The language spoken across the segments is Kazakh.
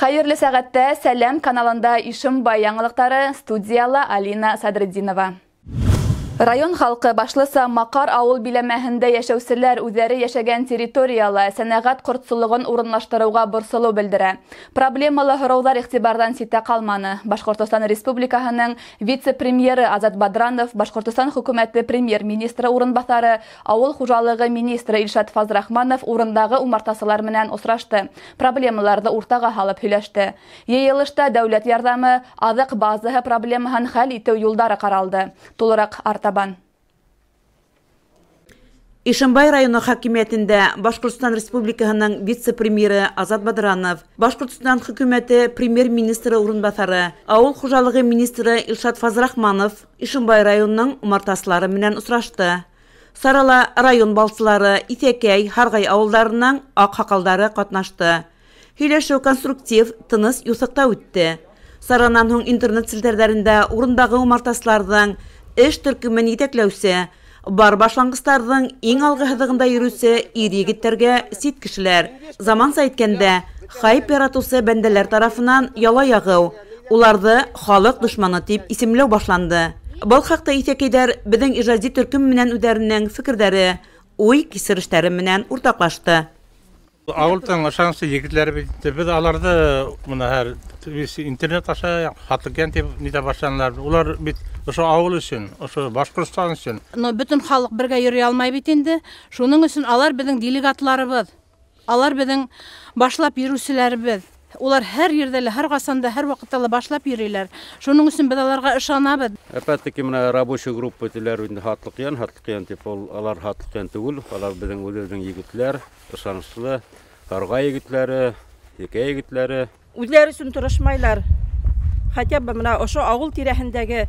Хайырлы сәғәттә Сәләм каналында Ишимбай яңылыктары, студияла Алина Садретдинова. Район халкы башлыса Макар авыл биләмәһендә яшәүселәр үзләре яшәгән территорияла сәнәгать кортсулыгын урынлаштыруга борсылу белдерә. Проблемалы һораулар игътибардан ситә калманы. Башкортстан Республикаһының вице-премьеры Азат Бадранов, Башкортстан хөкүмәте премьер-министры урынбасары, авыл хуҗалыгы министры Илшат Фазрахманов урындагы умартасылар менән осрашты. Проблемаларны уртага һалып һөйләште. Йыелышта дәүләт ярдәме, азык базаһы проблемаһын хәл итү юлдары каралды. Тулырак арта Ишимбай районы хакимиятендә Башкортстан Республикаһының вице-премьеры Азат Бадранов, Башкортстан хөкүмәте премьер-министры урынбасары, авыл хуҗалыгы министры Илшат Фазрахманов Ишимбай районының умартасылары менән осрашты. Сарала район балсылары, Итәкәй, Харгай авылларының ак хакалдары катнашты. Һөйләшү конструктив, тыныс юсыкта үтте. Сараннан һуң интернет селтәрләрендә урындагы умартасыларның эш төркемен итәкләүсе, бар башлангыстарның иң алгыһыдыгында йөрүсе ир егетләргә сит кешеләр. Заманса әйткәндә, хайп яратучы бәндәләр тарафынан яла ягу, уларны халык дошманы дип исемләү башланды. Был хакта Итәкәйдәр безнең иҗади төркем менән үзләренең фикерләре, уй кисерештәре менән уртаклашты. Авылтан ашансы егетләре без аларды мына интернет аша хатлыган дип нидә башланлар. Улар бит ошо авыл өчен, ошо Башкортстан өчен. Но бөтен халык бергә йөри алмай бит инде. Шуның өчен алар безнең делегатларыбыз. Алар безнең башлап йөрүчеләрбез. Улар һәр yerдә, һәр касанда, һәр вакытта башлап йөриләр. Шуның өчен без аларга ышанабыз. Опять-таки менә рабочий группа теләр инде хатлыган дип алар хатлыган түгел. Алар безнең үзебезнең егетләр, ышанычлы, Харгай егетләре, Итәкәй егетләре. Үзләре өчен тырышмайлар. Хотя бы менә ошо авыл тирәһендәге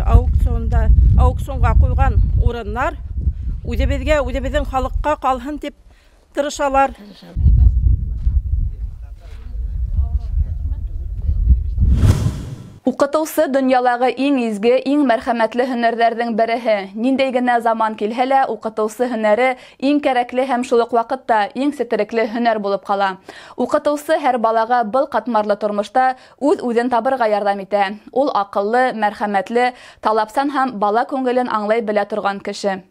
аукционга куйган урыннар үзебезгә, үзебезнең халыкка калсын дип тырышалар. Укытусы дөньялагы иң изге, иң мәрхәмәтле һөнәрләрнең береһе. Ниндәй генә заман килһә лә, укытусы һөнәре иң кәрәкле һәм шул ук вакытта иң сетерекле һөнәр булып кала. Укытусы һәр балага был катмарлы тормышта үз-үзен табырга ярдәм итә. Ул акыллы, мәрхәмәтле, талапсан һәм бала күңелен аңлай белә торган кеше.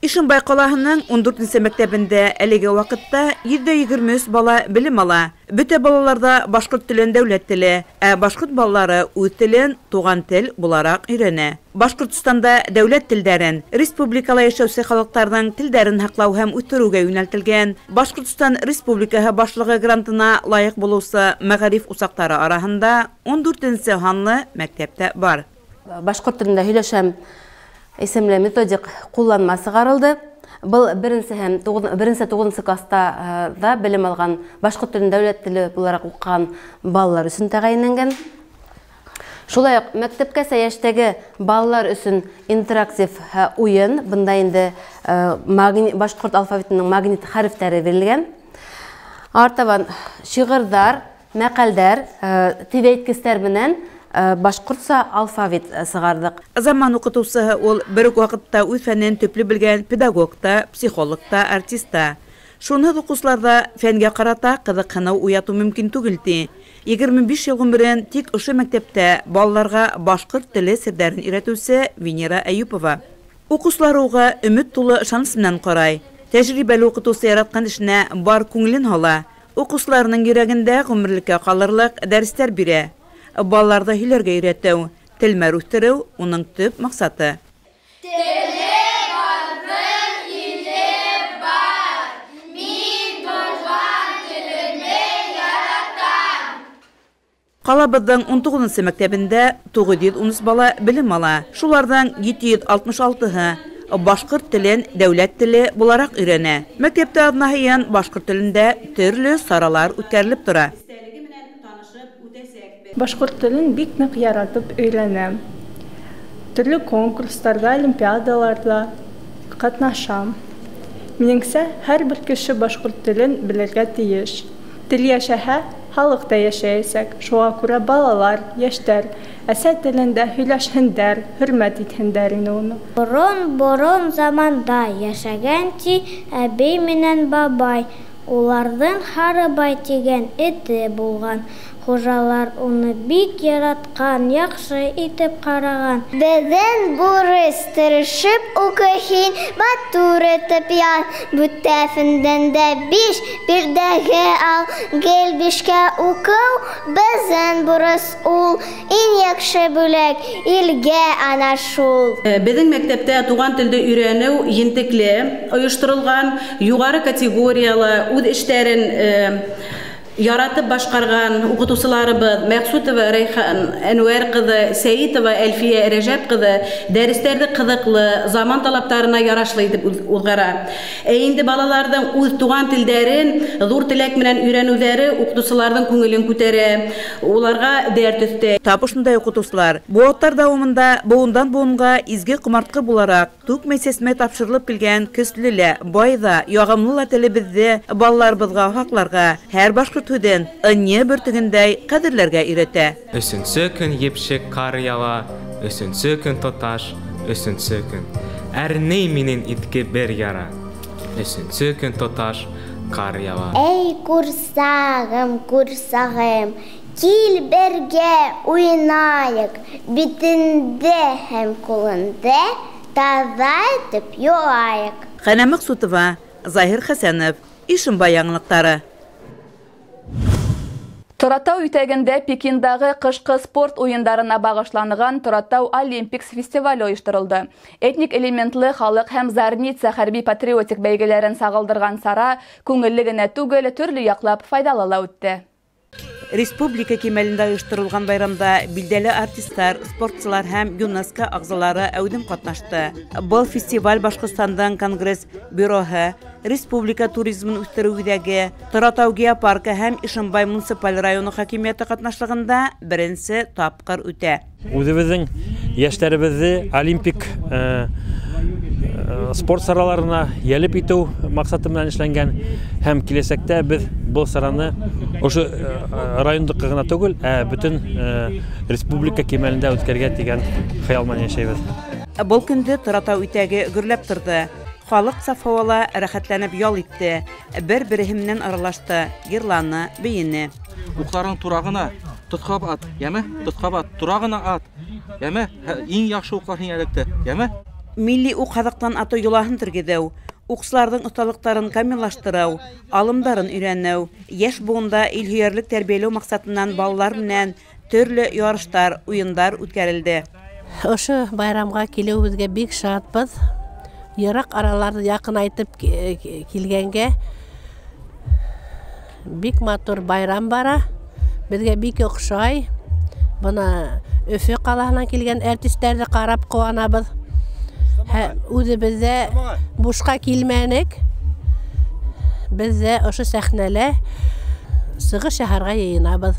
Ишимбай калаһының 14-нче мәктәбендә әлеге вакытта 723 бала белем ала. Бөтә балаларда башкорт телен дәүләт теле, ә башкорт балалары үз телен туган тел буларак өйрәнә. Башкортстанда дәүләт телдәрен, республикала яшәүче халыкларның телдәрен һаклау һәм үстерүгә юнәлтелгән Башкортстан Республикаһы башлыгы грантына лаек булучы мәгариф усактары арасында 14-нче ханлы мәктәптә бар. Башкорт телендә һөйләшәм исемле методик кулланмасы каралды. Был беренче һәм 9-нчы класста да белем алган башкорт телен дәүләт теле буларак укыган балалар өчен тәгаенләнгән. Шулай ук мәктәпкә яшьтәге балалар өчен интерактив уен, бында инде башкорт алфавитының магнит хәрефләре бирелгән. Артабан шигырьләр, мәкаләләр, тибәйткесләр белән башкортса алфавит сыгардык. Заман укытучысы ул бер үк вакытта үз фәнен төпле белгән педагогта, психологта, артистта. Шуны укучыларда фәнгә карата кызыксыну уяту мөмкин түгел ди. 25 ел гомерен тик ошо мәктәптә балаларга башкорт теле серләрен өйрәтүче Венера Әюпова. Укучылар уга өмет тулы ышаныс белән карай. Тәҗрибәле укытучы яраткан эшенә бар күңелен һала. Укучыларның йөрәгендә гомерлеккә калырлык дәресләр бирә. Балаларда һөйләргә өйрәтү, телмәр үстерү уның төп максаты. Калабызның 19-нчы мәктәбендә 913 бала белем ала. Шулардан 766-һы башкорт телен дәүләт теле буларак өйрәнә. Мәктәптә аднаһыян башкорт телендә төрле саралар үткәрелеп тора. Башкорт телен бик нык яратып өйрәнәм. Төрле конкурсларда, олимпиадаларда катнашам. Минеңсә, һәрбер кеше башкорт телен белергә тиеш. Тел яшәһә, халык та яшәячәк. Шуңа күрә балалар, яшьтәр әсә телендә һөйләшһендәр, хөрмәт итһендәр инде уны. Борын заманда яшәгән ти әби менән бабай. Улардан Харыбай тигән эте булган. Хужалар уны бик яраткан, яхшы итеп караган. Безнең бурыс тырышып укыйын, матур итеп ян. Бүтәфендән дә 5, бердәге ал, гел 5кә укыу. Безнең бурыс ул, иң яхшы бүләк илгә ана шул. Безнең мәктәптә туган телде өйрәнү ентекле, оештырылган, югары категориялы үз эшләрен яратып башкарган укытучыларыбыз Мәксутова Райхан Әнвәр кызы, Сәитова Әлфия Рәҗәп кызы дәресләрдә кызыклы, заман талаптарына ярашлы итеп узгара. Инде балаларның үз туган телдәрен зур теләк белән өйрәнүләре укытучыларның күңелен күтәрә, уларга дәрт өстә. Тап шундай укытучылар бу вакытлар дәвамында буындан буынга изге кумарткы буларак тук мәсьәсенә тапшырылып килгән көслеле, байда, ягымлы телебезне балаларыбызга, хакларга, һәр башка Түден ынне бөртігіндей қадірлерге үйреті. Өсінсі күн епшік қар ява, өсінсі күн тұташ, өсінсі күн. Әрней менен итке бер яра, өсінсі күн тұташ, қар ява. Эй, курсағым, курсағым, кил берге уйнайық, битінде һәм қолында таза етіп юайық. Хәнә Мәксутова, Захир Хәсәнов, Ишембай яңлыктары. Торатау үтәгендә Пекиндағы қышқы спорт ойындарына бағышланған Торатау Олимпикс фестивалі ойыштырылды. Этник элементлы халық һәм Зарница хәрби-патриотик бәйгеләрен сағылдырған сара күңелле генә түгел, төрле яклап файдалала үтте. Республика кимәлендә оештырылган байрамда билдәле артистлар, спортчылар һәм ЮНЕСКО агзалары әүдем катнашты. Был фестиваль Башкортстандың Конгресс бюроһы, республика туризмын үстерү үзәге, Торатау геопаркы һәм Ишембай муниципаль районы хакимияте катнашлыгында беренче тапкыр үтә. Үзебезнең яшьләребезне Олимпик спорт сараларына ялеп итү максаты белән эшләнгән һәм киләсәктә без бу сараны ошо райондык гына түгел, бөтен республика кимәлендә үткәргә дигән хыял белән яшәйбез. Бу көндә Торатау үтәге гөрләп торды. Халык саф һавала рәхәтләнеп ял итте. Бер-береһеннән аралашты, гирланы, бейене. Укларың турагына тоткап ат, яме? Тоткап ат, турагына ат. Яме? Иң яхшы уклар һиңәлектә, яме? Милли ук хадактан аты юлаһын тергедәү, уксыларның осталыктарын камиллаштыру, алымдарын өйрәнү, яшь буында илһөярлек тәрбияләү максатыннан балалар белән төрле ярыштар, уендар үткәрелде. Ошо байрамга килүебезгә бик шатбыз. Ярак араларды якынайтып килгәнгә бик матур байрам бара. Безгә бик охшай. Буна Өфө каласыннан килгән артистларны карап куанабыз. Үзебездә бушка килмәнек. Бездә ошо сәхнәлә Сыгы шәһәргә йыйнабыз.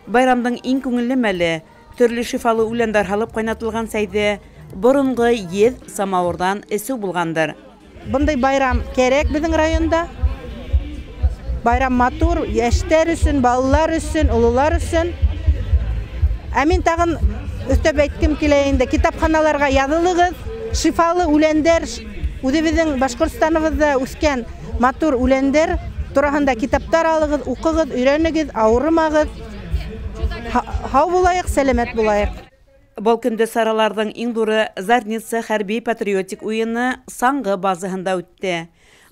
Байрамның иң күңелле мәле төрле шифалы үләндар халып кайнатылган сәйдә борынгы ез самавырдан эсү булгандыр. Bunday bayram керек безнең районда. Bayram матур, яшьтәр өчен, балалар өчен, улылар өчен. Мин тагын өстәп әйткем килә инде, китапханаларга язылыгыз, шифалы үләндәр, үзебезнең Башкортстаныбызда үскән матур үләндәр турында китаптар алыгыз, укыгыз, өйрәнегез, авырмагыз. Хау булайык, сәламәт булайык. Бұл күнде саралардың иң дуры Зарница хәрби-патриотик уйыны Саңғы базыһында үтте.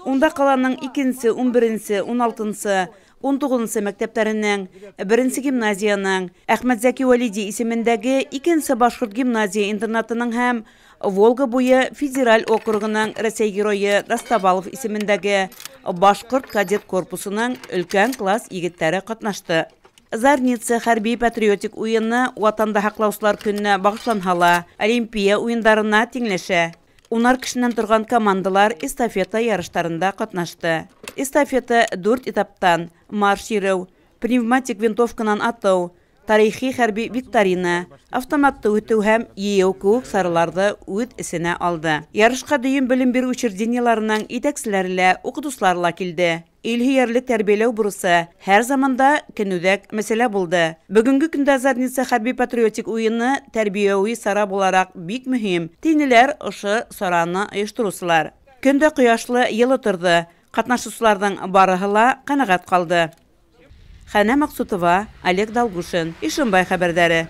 Унда қаланың 2-нче, 11-нче, 16-нче, 19-нче мәктәптәренең, 1-нче гимназияның, Әхмәт Зәки Валиди исемендәге 2-нче башкорт гимназия интернатының һәм Волга буе федераль округының Рәсәй герое Дастабалов исемендәге башкорт кадет корпусының өлкән класс егетләре катнашты. Зарница хәрби-патриотик уйыны ватанда һаклаучылар көненә багышланһа, Олимпия уеннарына тиңләшә. 10 кешенән торган командалар эстафета ярышларында катнашты. Эстафета 4 этаптан: марш йөрү, пневматик винтовканан ату, тарихи хәрби викторина, автоматты үтү һәм йыйу күк сараларды үз исенә алды. Ярышка дөйем белем бирү учрежденияларының итәкчеләре, укытучылар килде. Илһөярлек тәрбияләү бурысы һәр заманда көнүҙәк мәсьәлә булды. Бүгенге көндә Зарница хәрби-патриотик уйыны тәрбияви сара буларак бик мөһим. Тинеләр ошо сараны оештыручылар. Көндә кояшлы йылы торды. Катнашучыларның барыһы ла канагат калды. Хәнә Максутова, Олег Долгушин, Ишембай хәбәрдәре.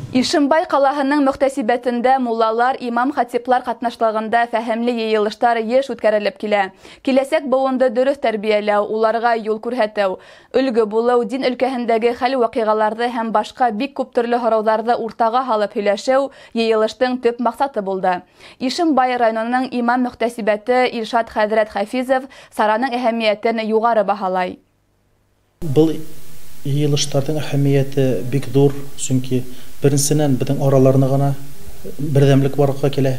Ишембай калаһының мөхтәсибәтендә муллалар, имам-хатиблар катнашлыгында фәһемле йыелыштар еш үткәрелеп килә. Киләсәк буынды дөрес тәрбияләү, уларга юл күрһәтү, өлгө булу, дин өлкәһендәге хәл-вакыйгаларҙы һәм башка бик күп төрле һорауҙарҙы уртага һалып һөйләшеү йыелыштың төп маҡсаты булды. Ишембай районының имам мөхтәсибәте Илшат хәҙрәт Хафизов сараның әһәмиәтен юғары баһалай. Был йыелыштарҙың әһәмиәте бик ҙур, сөнки беренсенән беҙҙең араларына ғына берҙәмлек барырға килә.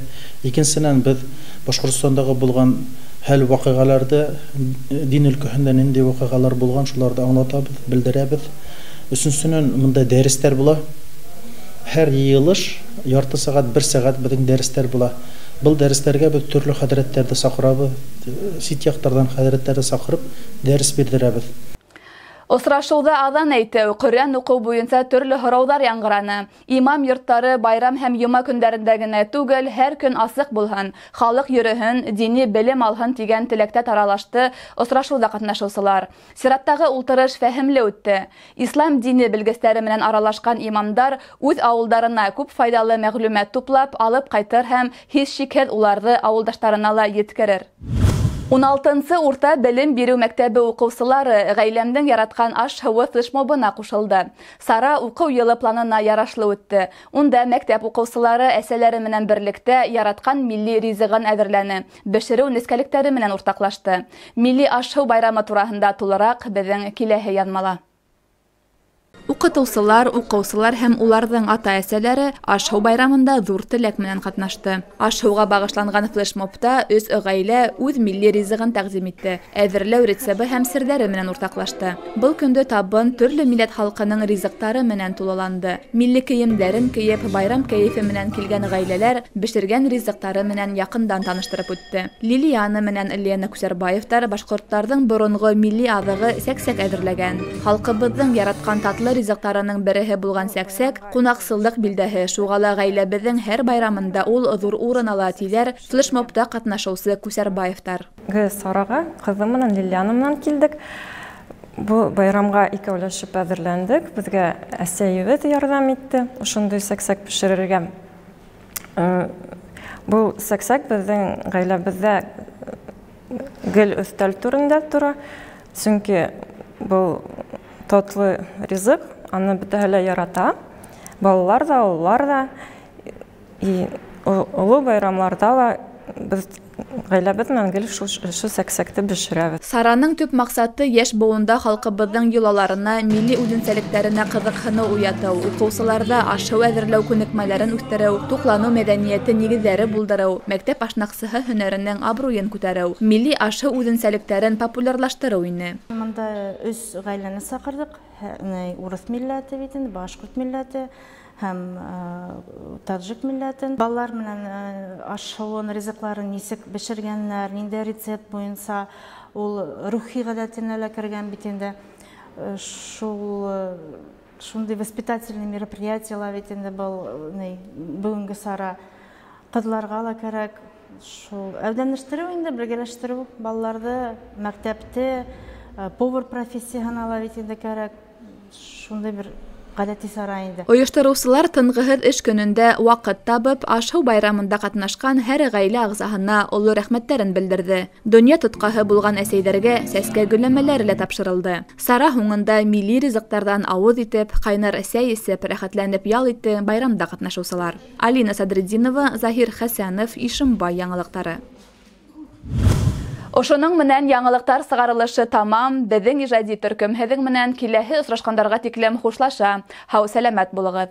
Икенсенән беҙ Башҡортостандагы булған хәл ваҡиғаларҙы, дин өлкәһендә ниндәй ваҡиғалар булған, шуларҙы аңлатабыҙ, белдерәбеҙ. Өсөнсөнән монда дәрестәр була. Һәр йыйылыш ярты сәғәт, 1 сәғәт беҙҙең дәрестәр була. Был дәрестәргә беҙ төрлө хәҙрәттәрҙе саҡырабыҙ, сит яҡтарҙан хәҙрәттәрҙе саҡырып дәрес бирҙерәбеҙ. Осрашыуҙа аҙан әйтеү, Ҡөрьән уҡыу буйынса төрлө һорауҙар яңғыраны. Имам йорттары байрам һәм йома көндәрендә генә түгел, һәр көн асыҡ булһын, халыҡ йөрөһөн, дини белем алһын тигән теләктә таралашты осрашыуҙа ҡатнашыусылар. Сираттағы ултырыш фәһемле үтте. Ислам дине белгестәре менән аралашҡан имамдар үҙ ауылдарына күп файҙалы мәғлүмәт туплап, алып ҡайтыр һәм һис шикһеҙ уларҙы ауылдаштарына ла еткерер. 16-нсы урта белем бирү мәктәбе уҡыусылары ғаиләмдең яратҡан аш-һыуы флешмобына ҡушылды. Сара уҡыу йылы планына ярашлы үтте. Унда мәктәп уҡыусылары әсәләре менән берлектә яратҡан милли ризығын әҙерләне. Бешереү нескәлектәре менән уртаҡлашты. Милли аш-һыу байрамы тураһында тулыраҡ беҙҙең киләһе яҙмала. Уҡытыусылар, уҡыусылар һәм уларҙың ата-әсәләре аш-һыу байрамында ҙур теләк менән ҡатнашты. Аш-һыуға бағышланған флешмобта 3 ғаилә үҙ милли ризығын тәҡдим итте. Әҙерләү рецебы һәм серҙәре менән уртаҡлашты. Был көндө табын төрлө милләт халҡының ризыҡтары менән тулыланды. Милли кейемдәрен кейеп, байрам кәйефе менән килгән ғаиләләр бешергән ризыҡтары менән яҡындан таныштырып үтте. Лилияна менән Лена Күсәрбаевтар башҡорттарҙың боронғо милли аҙығы сәксәк әҙерләгән. Халҡыбыҙҙың яратҡан татлы ризыҡтарының береһе булған сәксәк, ҡунаҡсыллыҡ билдәһе, шуғала ғаиләбеҙҙең һәр байрамында ул ҙур урын ала, тиҙәр флешмобта ҡатнашыусы Күсәрбаевтар. Сараға ҡыҙым менән Лилияна менән килдек. Бұл байрамға икәүләшеп әҙерләндек. Беҙгә әсәйебеҙ ярҙам итте ошондай сәксәк пешерергә. Бұл сәксәк беҙҙең ғаиләбеҙҙә гел өҫтәл түрендә тора. Сөнки был татлы ризыҡ, аны бөтәһе лә ярата. Балалар да, улар да, оло байрамларда ла беҙ ғаиләбеҙ менән гел шу сәксәкте бешерәбеҙ. Сараның төп маҡсаты йәш быуында халҡыбыҙҙың йолаларына, милли үҙенсәлектәренә ҡыҙыҡһыныу уятыу, уҡыусыларҙа аш-һыу әҙерләү күнекмәләрен үҫтереү, туҡланыу мәҙәниәте нигеҙҙәре булдырыу, мәктәп ашнаҡсыһы һөнәренең абруйын күтәреү, милли аш-һыу үҙенсәлектәрен популярлаштырыу ине. Мында 3 ғаиләне саҡырҙыҡ. Урыҫ милләте бит инде, башҡорт милләте һәм таджик милләтен. Балалар менән аш-һыуын, ризыҡларын нисек бешергәннәр, ниндәй рецепт буйынса, ул рухи ғәҙәтенә лә кергән бит инде. Шундай воспитательный мероприятиелар бит инде был бөгөнгө сара. Ҡыҙларға ла кәрәк. Шул әүҙәнештереү инде, бергәләштереү балаларҙы, мәктәпте, повар профессияһына ла бит инде кәрәк. Шундай бер ғәҙәти сара инде. Ойоштороусылар тынғыһыҙ эш көнөндә ваҡыт табып, аш-һыу байрамында ҡатнашҡан һәр ғаилә ағзаһына оло рәхмәттәрен белдерҙе. Донъя тотҡаһы булған әсәйҙәргә сәскә гөлләмәләре лә тапшырылды. Сара һуңында милли ризыҡтарҙан ауыҙ итеп, ҡайнар сәй эсеп, рәхәтләнеп ял итте байрамда ҡатнашыусылар. Алина Садриддинова, Заһир Хәсәнов, Ишембай яңылыҡтары. Ошоның менән яңылыҡтар сығарылышы тамам. Беҙҙең ижади төркөм һеҙҙең менән киләһе осрашҡандарға тиклем хушлаша. Һау, сәләмәт булығыҙ.